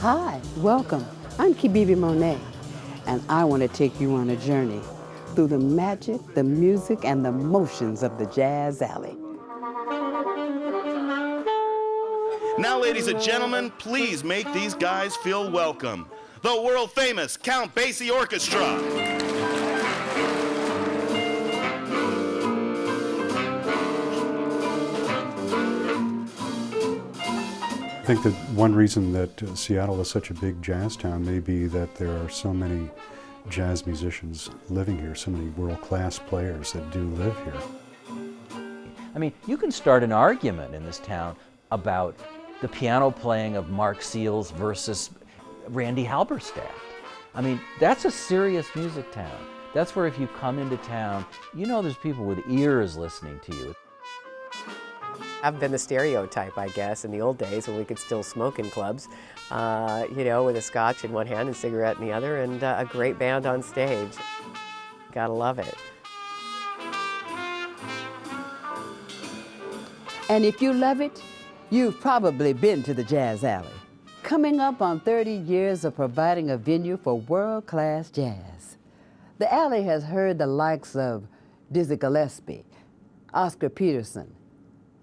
Hi, welcome. I'm Kibibi Monet, and I want to take you on a journey through the magic, the music, and the motions of the Jazz Alley. Now, ladies and gentlemen, please make these guys feel welcome. The world-famous Count Basie Orchestra. I think that one reason that Seattle is such a big jazz town may be that there are so many jazz musicians living here, so many world-class players that do live here. I mean, you can start an argument in this town about the piano playing of Mark Seals versus Randy Halberstadt. I mean, that's a serious music town. That's where if you come into town, you know there's people with ears listening to you. I've been the stereotype, I guess, in the old days when we could still smoke in clubs, you know, with a scotch in one hand and cigarette in the other, and a great band on stage. Gotta love it. And if you love it, you've probably been to the Jazz Alley. Coming up on 30 years of providing a venue for world-class jazz. The Alley has heard the likes of Dizzy Gillespie, Oscar Peterson,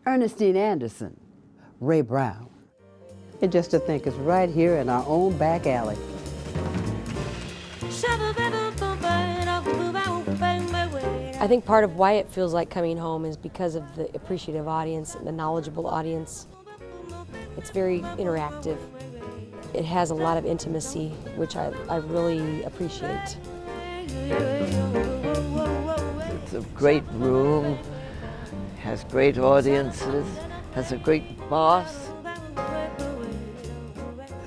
Ernestine Anderson, Ray Brown. And just to think it's right here in our own back alley. I think part of why it feels like coming home is because of the appreciative audience and the knowledgeable audience. It's very interactive. It has a lot of intimacy, which I really appreciate. It's a great room, has great audiences, has a great boss.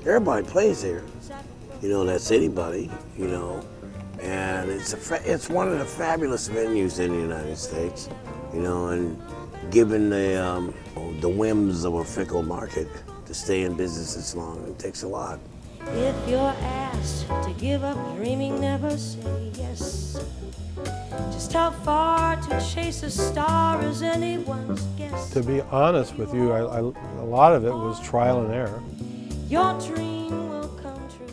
Everybody plays here, you know, that's anybody, you know, and it's one of the fabulous venues in the United States, you know, and given the whims of a fickle market, to stay in business this long, it takes a lot. If you're asked to give up dreaming, never say yes. Just how far to chase a star is anyone's guess. To be honest with you, a lot of it was trial and error. Your dream will come true.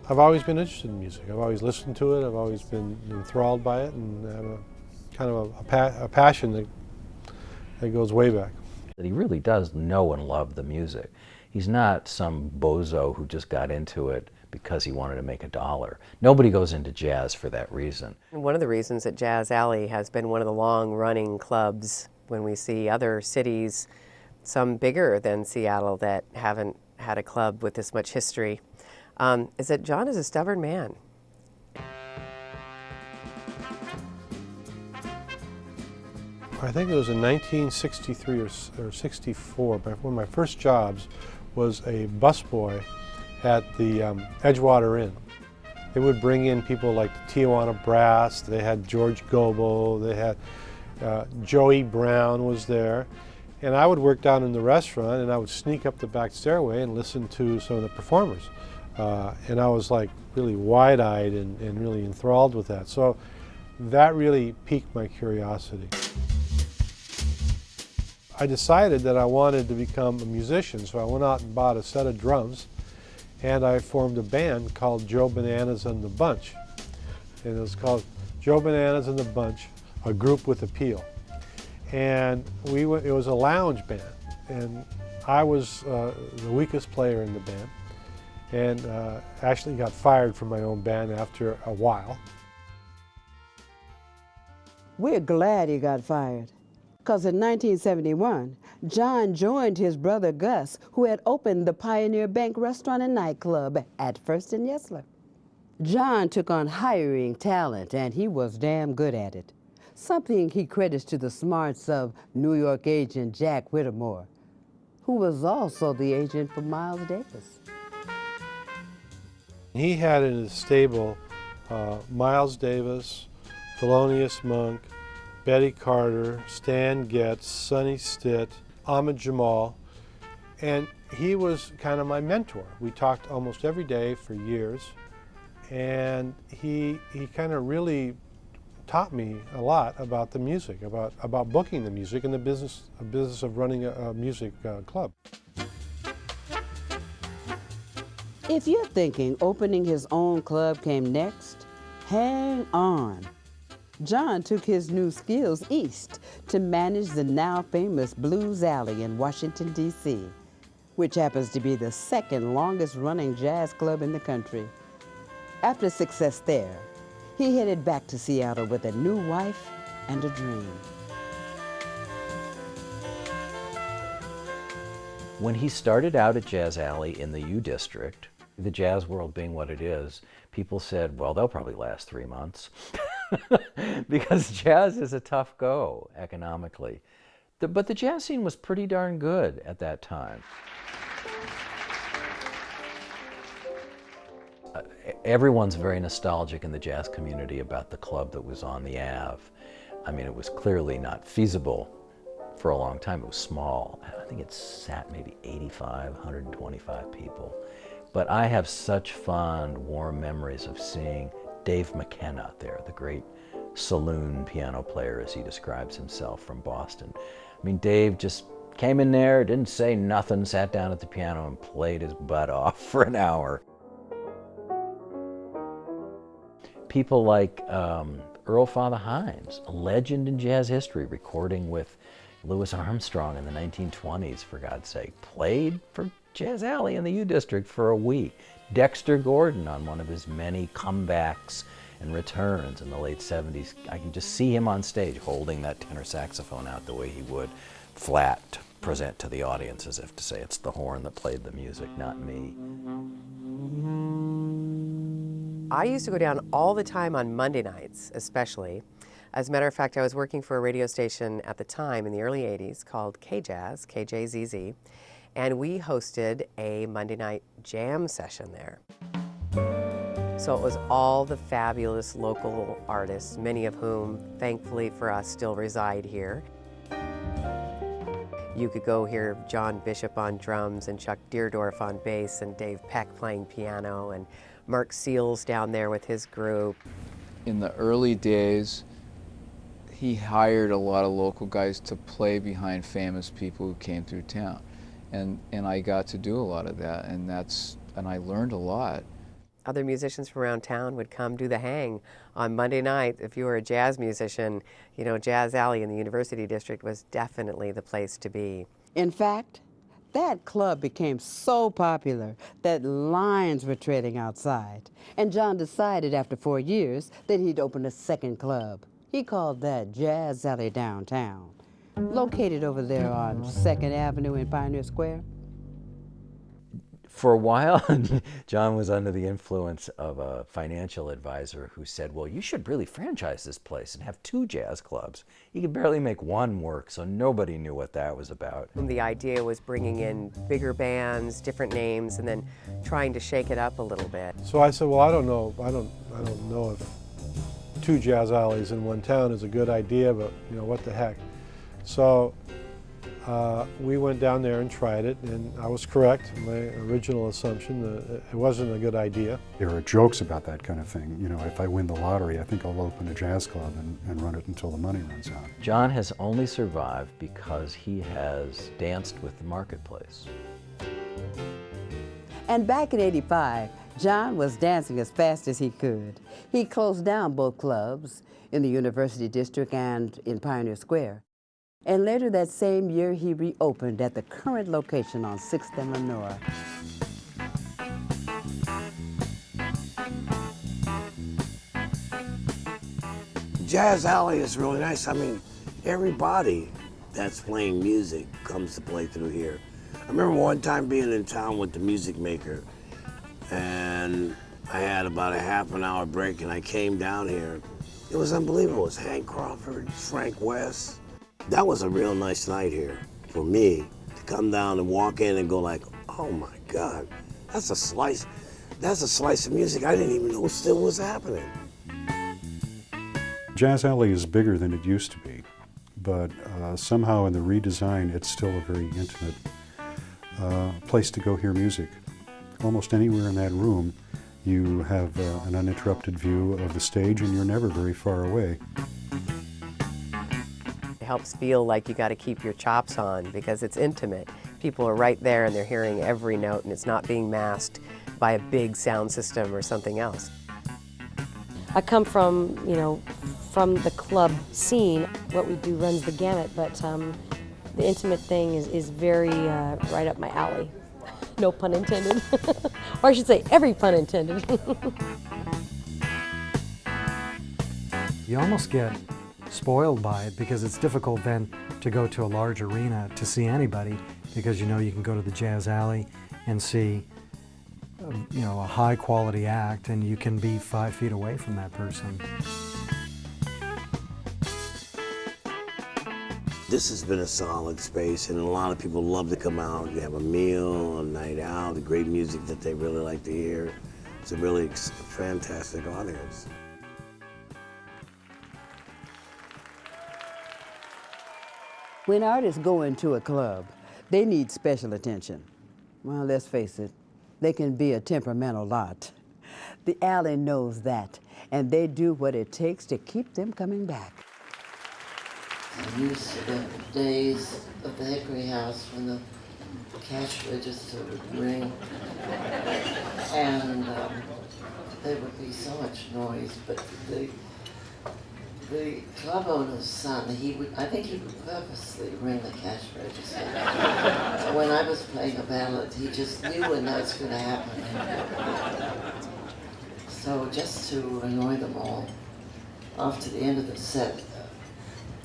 I've always been interested in music. I've always listened to it. I've always been enthralled by it, and have a kind of a passion that goes way back. He really does know and love the music. He's not some bozo who just got into it because he wanted to make a dollar. Nobody goes into jazz for that reason. And one of the reasons that Jazz Alley has been one of the long-running clubs, when we see other cities, some bigger than Seattle, that haven't had a club with this much history, is that John is a stubborn man. I think it was in 1963 or 64, one of my first jobs was a busboy at the Edgewater Inn. They would bring in people like the Tijuana Brass, they had George Gobel, they had Joey Brown was there, and I would work down in the restaurant and I would sneak up the back stairway and listen to some of the performers. And I was like really wide-eyed and really enthralled with that. So that really piqued my curiosity. I decided that I wanted to become a musician, so I went out and bought a set of drums, and I formed a band called Joe Bananas and the Bunch. And it was called Joe Bananas and the Bunch, a group with appeal. And it was a lounge band, and I was the weakest player in the band, and actually got fired from my own band after a while. We're glad he got fired, because in 1971, John joined his brother Gus, who had opened the Pioneer Bank Restaurant and Nightclub at First and Yesler. John took on hiring talent, and he was damn good at it, something he credits to the smarts of New York agent Jack Whittemore, who was also the agent for Miles Davis. He had in his stable Miles Davis, Thelonious Monk, Betty Carter, Stan Getz, Sonny Stitt, Ahmad Jamal, and he was kind of my mentor. We talked almost every day for years, and he kind of really taught me a lot about the music, about booking the music and the business of running a music club. If you're thinking opening his own club came next, hang on. John took his new skills east to manage the now famous Blues Alley in Washington, D.C., which happens to be the second longest running jazz club in the country. After success there, he headed back to Seattle with a new wife and a dream. When he started out at Jazz Alley in the U District, the jazz world being what it is, people said, well, they'll probably last 3 months. Because jazz is a tough go economically. But the jazz scene was pretty darn good at that time. Everyone's very nostalgic in the jazz community about the club that was on the Ave. I mean, it was clearly not feasible for a long time. It was small. I think it sat maybe 85, 125 people. But I have such fond, warm memories of seeing Dave McKenna there, the great saloon piano player, as he describes himself, from Boston. I mean, Dave just came in there, didn't say nothing, sat down at the piano and played his butt off for an hour. People like Earl Father Hines, a legend in jazz history, recording with Louis Armstrong in the 1920s, for God's sake, played for Jazz Alley in the U District for a week. Dexter Gordon on one of his many comebacks and returns in the late 70s. I can just see him on stage holding that tenor saxophone out the way he would, flat, to present to the audience as if to say it's the horn that played the music, not me. I used to go down all the time on Monday nights, especially. As a matter of fact, I was working for a radio station at the time in the early 80s called K-Jazz, KJZZ, and we hosted a Monday night jam session there. So it was all the fabulous local artists, many of whom, thankfully for us, still reside here. You could go hear John Bishop on drums and Chuck Deerdorf on bass and Dave Peck playing piano and Mark Seals down there with his group. In the early days, he hired a lot of local guys to play behind famous people who came through town. And I got to do a lot of that, and I learned a lot. Other musicians from around town would come do the hang on Monday night. If you were a jazz musician, you know, Jazz Alley in the University District was definitely the place to be. In fact, that club became so popular that lines were trading outside. And John decided after 4 years that he'd open a second club. He called that Jazz Alley Downtown, located over there on 2nd Avenue in Pioneer Square. For a while, John was under the influence of a financial advisor who said, well, you should really franchise this place and have 2 jazz clubs. You could barely make one work, so nobody knew what that was about. The idea was bringing in bigger bands, different names, and then trying to shake it up a little bit. So I said, well, I don't know if 2 jazz alleys in one town is a good idea, but you know, what the heck. So we went down there and tried it, and I was correct. My original assumption that it wasn't a good idea. There are jokes about that kind of thing. You know, if I win the lottery, I think I'll open a jazz club and run it until the money runs out. John has only survived because he has danced with the marketplace. And back in '85, John was dancing as fast as he could. He closed down both clubs in the University District and in Pioneer Square. And later that same year, he reopened at the current location on 6th and Lenore. Jazz Alley is really nice. I mean, everybody that's playing music comes to play through here. I remember one time being in town with the Music Maker, and I had about a half an hour break, and I came down here. It was unbelievable. It was Hank Crawford, Frank West. That was a real nice night here for me, to come down and walk in and go like, oh my God, that's a slice of music I didn't even know still was happening. Jazz Alley is bigger than it used to be, but somehow in the redesign, it's still a very intimate place to go hear music. Almost anywhere in that room, you have an uninterrupted view of the stage, and you're never very far away. It helps feel like you got to keep your chops on because it's intimate. People are right there and they're hearing every note and it's not being masked by a big sound system or something else. I come from, from the club scene. What we do runs the gamut, but the intimate thing is very right up my alley. No pun intended. Or I should say, every pun intended. You almost get spoiled by it because it's difficult then to go to a large arena to see anybody, because you can go to the Jazz Alley and see a high quality act, and you can be 5 feet away from that person. This has been a solid space, and a lot of people love to come out. You have a meal, a night out, the great music that they really like to hear. It's a really fantastic audience. When artists go into a club, they need special attention. Well, let's face it, they can be a temperamental lot. The Alley knows that, and they do what it takes to keep them coming back. I'm used to the days of the Hickory House when the cash register would ring, and there would be so much noise, but the club owner's son, I think he would purposely ring the cash register. When I was playing a ballad, he just knew when that was going to happen. So just to annoy them all, after the end of the set,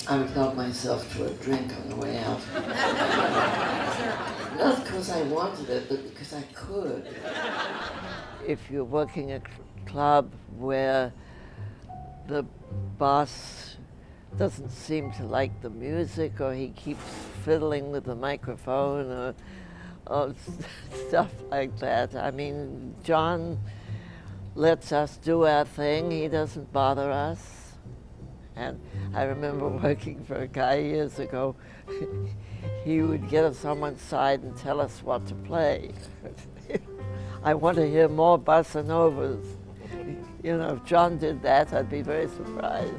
I would help myself to a drink on the way out. Not because I wanted it, but because I could. If you're working a club where the boss doesn't seem to like the music, or he keeps fiddling with the microphone, or stuff like that. I mean, John lets us do our thing. He doesn't bother us. And I remember working for a guy years ago. He would get us on one side and tell us what to play. I want to hear more bossa novas. If John did that, I'd be very surprised.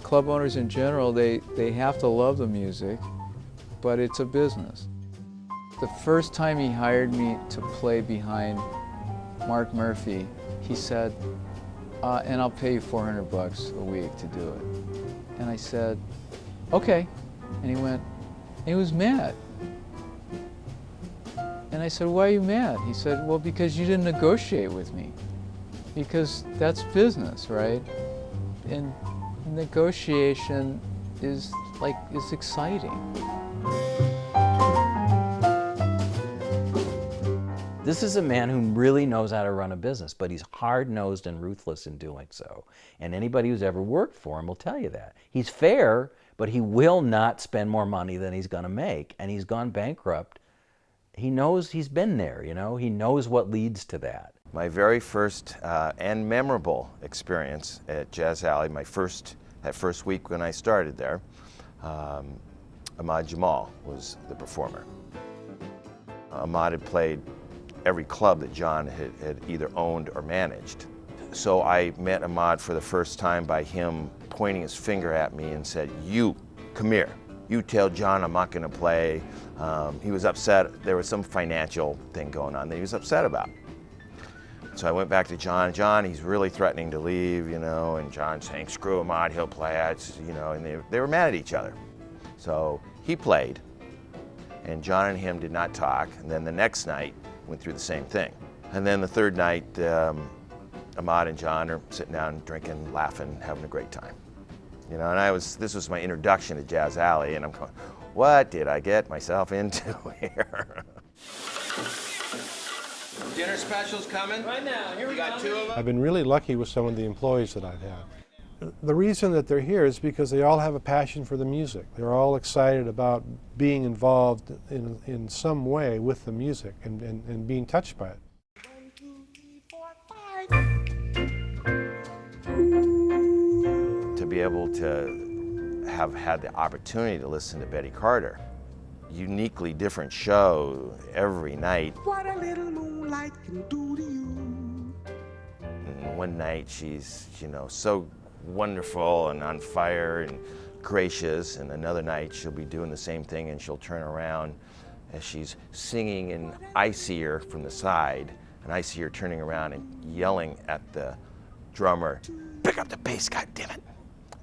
Club owners in general, they have to love the music, but it's a business. The first time he hired me to play behind Mark Murphy, he said, and I'll pay you $400 a week to do it. And I said, okay. And he was mad. And I said, why are you mad? He said, well, because you didn't negotiate with me. Because that's business, right? And negotiation is exciting. This is a man who really knows how to run a business, but he's hard-nosed and ruthless in doing so. And anybody who's ever worked for him will tell you that. He's fair, but he will not spend more money than he's going to make, and he's gone bankrupt. He knows, he's been there, he knows what leads to that. My very first and memorable experience at Jazz Alley, that first week when I started there, Ahmad Jamal was the performer. Ahmad had played every club that John had either owned or managed. So I met Ahmad for the first time by him pointing his finger at me and said, you, come here. You tell John I'm not going to play. He was upset. There was some financial thing going on that he was upset about. So I went back to John. John, he's really threatening to leave, and John's saying, screw Ahmad, he'll play, and they were mad at each other. So he played, and John and him did not talk, and then the next night went through the same thing. And then the third night, Ahmad and John are sitting down, drinking, laughing, having a great time. And this was my introduction to Jazz Alley, and I'm going, what did I get myself into here? Dinner specials coming? Right now, here we got 2 of them. I've been really lucky with some of the employees that I've had. The reason that they're here is because they all have a passion for the music. They're all excited about being involved in some way with the music and being touched by it. To be able to have had the opportunity to listen to Betty Carter, uniquely different show every night. What a little moonlight can do to you. And one night she's, so wonderful and on fire, and gracious, and another night she'll be doing the same thing, and she'll turn around as she's singing, and I see her from the side, and I see her turning around and yelling at the drummer, "Pick up the bass, goddammit!"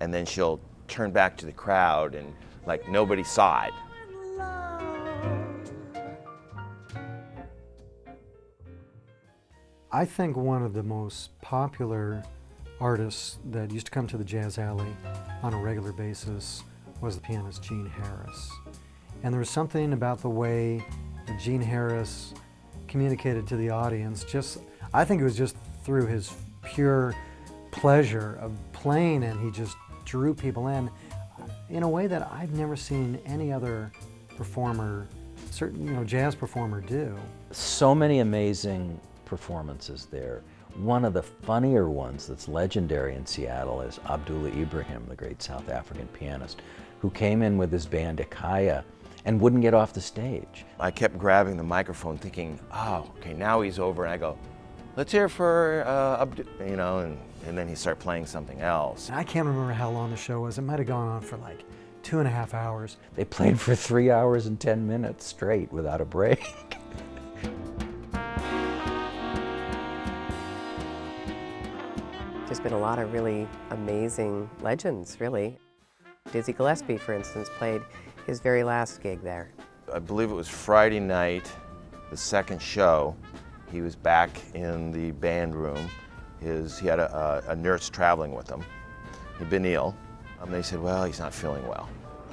And then she'll turn back to the crowd and like nobody saw it. I think one of the most popular artists that used to come to the Jazz Alley on a regular basis was the pianist Gene Harris. And there was something about the way that Gene Harris communicated to the audience, I think it was just through his pure pleasure of playing, and he just drew people in a way that I've never seen any other performer, jazz performer do. So many amazing performances there. One of the funnier ones that's legendary in Seattle is Abdullah Ibrahim, the great South African pianist, who came in with his band Akaya and wouldn't get off the stage. I kept grabbing the microphone thinking, oh, okay, now he's over, and I go, let's hear for Abdullah, and then he started playing something else. I can't remember how long the show was. It might have gone on for like 2.5 hours. They played for 3 hours and 10 minutes straight without a break. There's been a lot of really amazing legends, really. Dizzy Gillespie, for instance, played his very last gig there. I believe it was Friday night, the second show. He was back in the band room. He had a nurse traveling with him. He'd been ill. They said, well, he's not feeling well.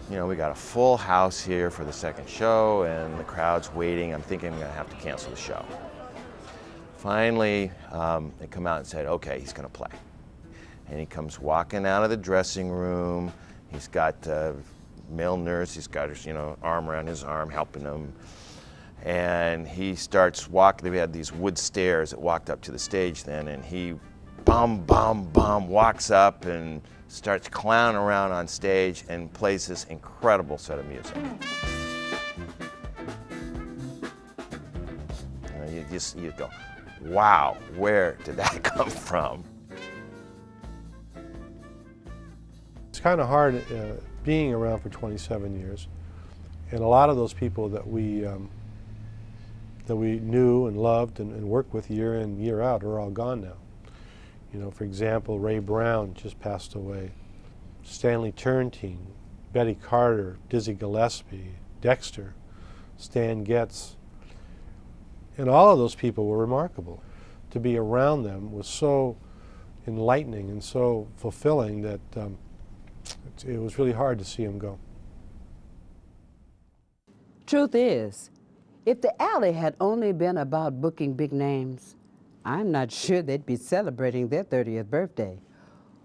We got a full house here for the second show, and the crowd's waiting. I'm thinking I'm going to have to cancel the show. Finally, they come out and said, okay, he's going to play. And he comes walking out of the dressing room. He's got a male nurse. He's got his, arm around his arm, helping him. And he starts walking. We had these wood stairs that walked up to the stage then, and he walks up and starts clowning around on stage and plays this incredible set of music. You go, wow, where did that come from? It's kind of hard being around for 27 years, and a lot of those people that we knew and loved and worked with year in, year out are all gone now. For example, Ray Brown just passed away. Stanley Turrentine, Betty Carter, Dizzy Gillespie, Dexter, Stan Getz. And all of those people were remarkable. To be around them was so enlightening and so fulfilling that it was really hard to see them go. Truth is, if the Alley had only been about booking big names, I'm not sure they'd be celebrating their 30th birthday.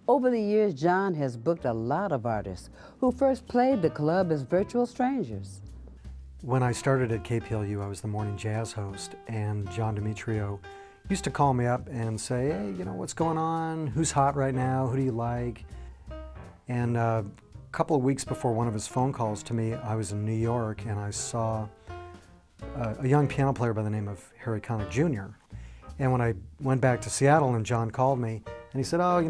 Over the years, John has booked a lot of artists who first played the club as virtual strangers. When I started at KPLU, I was the morning jazz host, and John Demetrio used to call me up and say, hey, what's going on? Who's hot right now? Who do you like? And a couple of weeks before one of his phone calls to me, I was in New York, and I saw a young piano player by the name of Harry Connick Jr. And when I went back to Seattle and John called me, and he said, oh,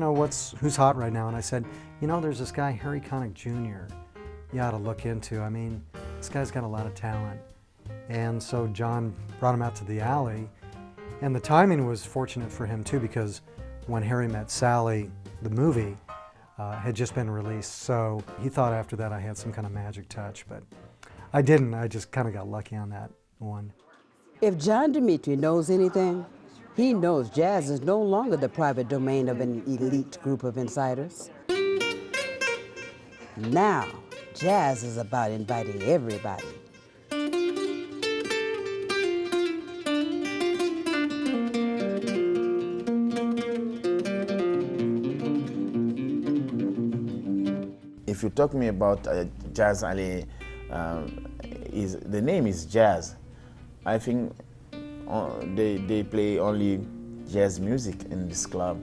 who's hot right now? And I said, there's this guy, Harry Connick Jr. you ought to look into. I mean, this guy's got a lot of talent. And so John brought him out to the Alley, and the timing was fortunate for him too, because When Harry Met Sally, the movie, had just been released, so he thought after that I had some kind of magic touch, but I didn't. I just kind of got lucky on that one. If John Demetrio knows anything, he knows jazz is no longer the private domain of an elite group of insiders. Now, jazz is about inviting everybody. If you talk to me about Jazz Alley, the name is jazz. I think they play only jazz music in this club.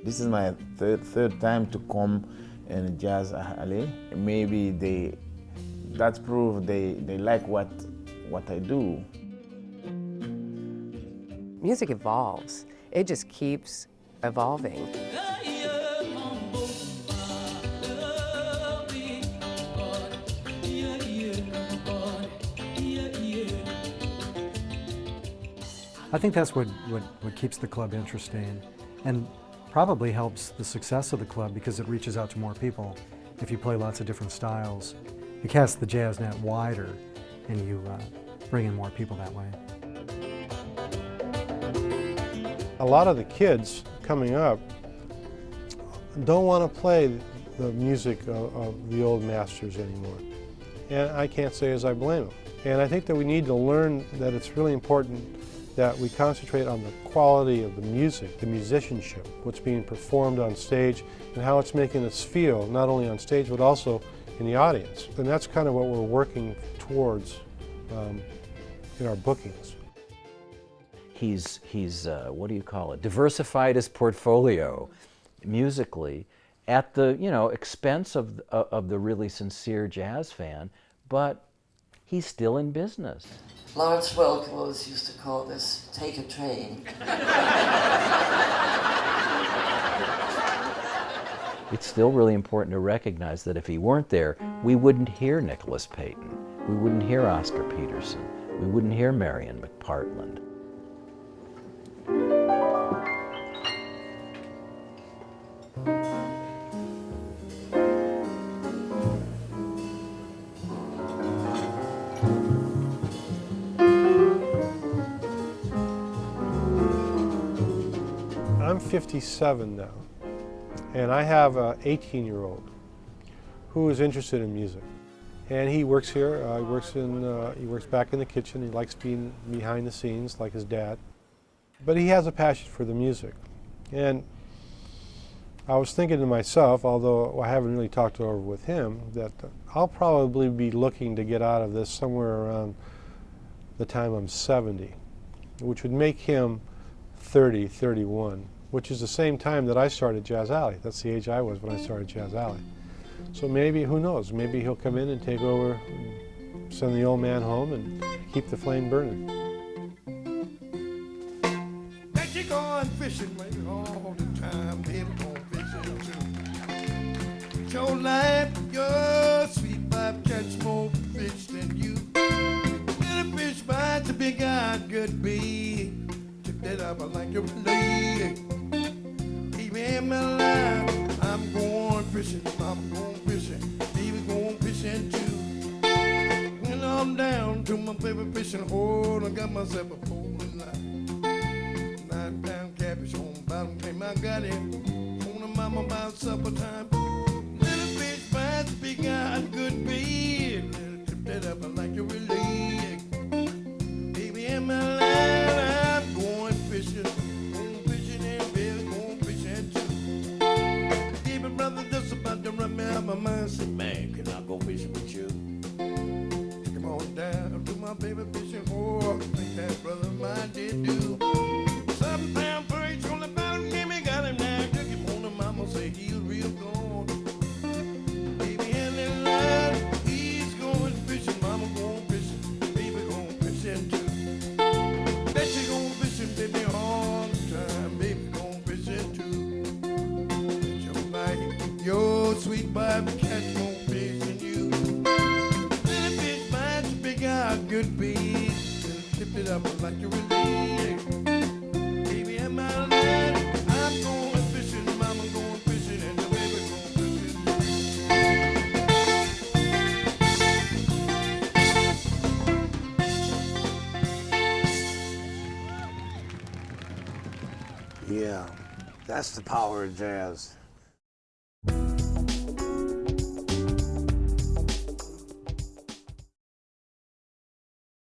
This is my third time to come in Jazz Alley. Maybe that proves they like what I do. Music evolves. It just keeps evolving. I think that's what keeps the club interesting and probably helps the success of the club because it reaches out to more people. If you play lots of different styles, you cast the jazz net wider and you bring in more people that way. A lot of the kids coming up don't want to play the music of the old masters anymore. And I can't say as I blame them. And I think that we need to learn that it's really important that we concentrate on the quality of the music, the musicianship, what's being performed on stage, and how it's making us feel, not only on stage, but also in the audience. And that's kind of what we're working towards in our bookings. He's what do you call it, diversified his portfolio musically at the, expense of the really sincere jazz fan, but he's still in business. Lawrence Welk always used to call this, take a train. It's still really important to recognize that if he weren't there, we wouldn't hear Nicholas Payton, we wouldn't hear Oscar Peterson, we wouldn't hear Marion McPartland. I'm 57 now, and I have an 18-year-old who is interested in music. And he works here, he works back in the kitchen. He likes being behind the scenes like his dad. But he has a passion for the music. And I was thinking to myself, although I haven't really talked it over with him, that I'll probably be looking to get out of this somewhere around the time I'm 70, which would make him 30, 31, which is the same time that I started Jazz Alley. That's the age I was when I started Jazz Alley. So maybe, who knows, maybe he'll come in and take over, send the old man home and keep the flame burning. That you going fishing, baby, all the time, baby, going fishing too. Your life, your sweet vibe, catch more fish than you. Little fish bites a big eye could be. Took that up like your lady. In my life, I'm going fishing, I'm going fishing, baby going fishing too. When I'm down to my favorite fishing hole, I got myself a pole in line. 9-pound catfish on bottom, came I got it. On the mama about supper time. Little fish bites, big eye, good bait. Little tip that up, I like your leg. Baby in my life, I'm going fishing. Brother, just about to run me out my mind. Say, man, can I go fishing with you? Come on down to my baby fishing hole. Think that brother of mine did do. 7-pound perch on the bottom, Jimmy got him now. Took him on the mama, say he's real gone. Baby in the line, he's going fishing. Mama going fishing, baby going fishing too. Bet you going fishing, baby, all the time. Baby going fishing too. Your sweet vibe catch more fish than you. Little fish bites a big eye, good bait. Tip it up like you're related. Baby, in my land, I'm going fishing, mama going fishing, and the baby going fishing. Yeah, that's the power of jazz.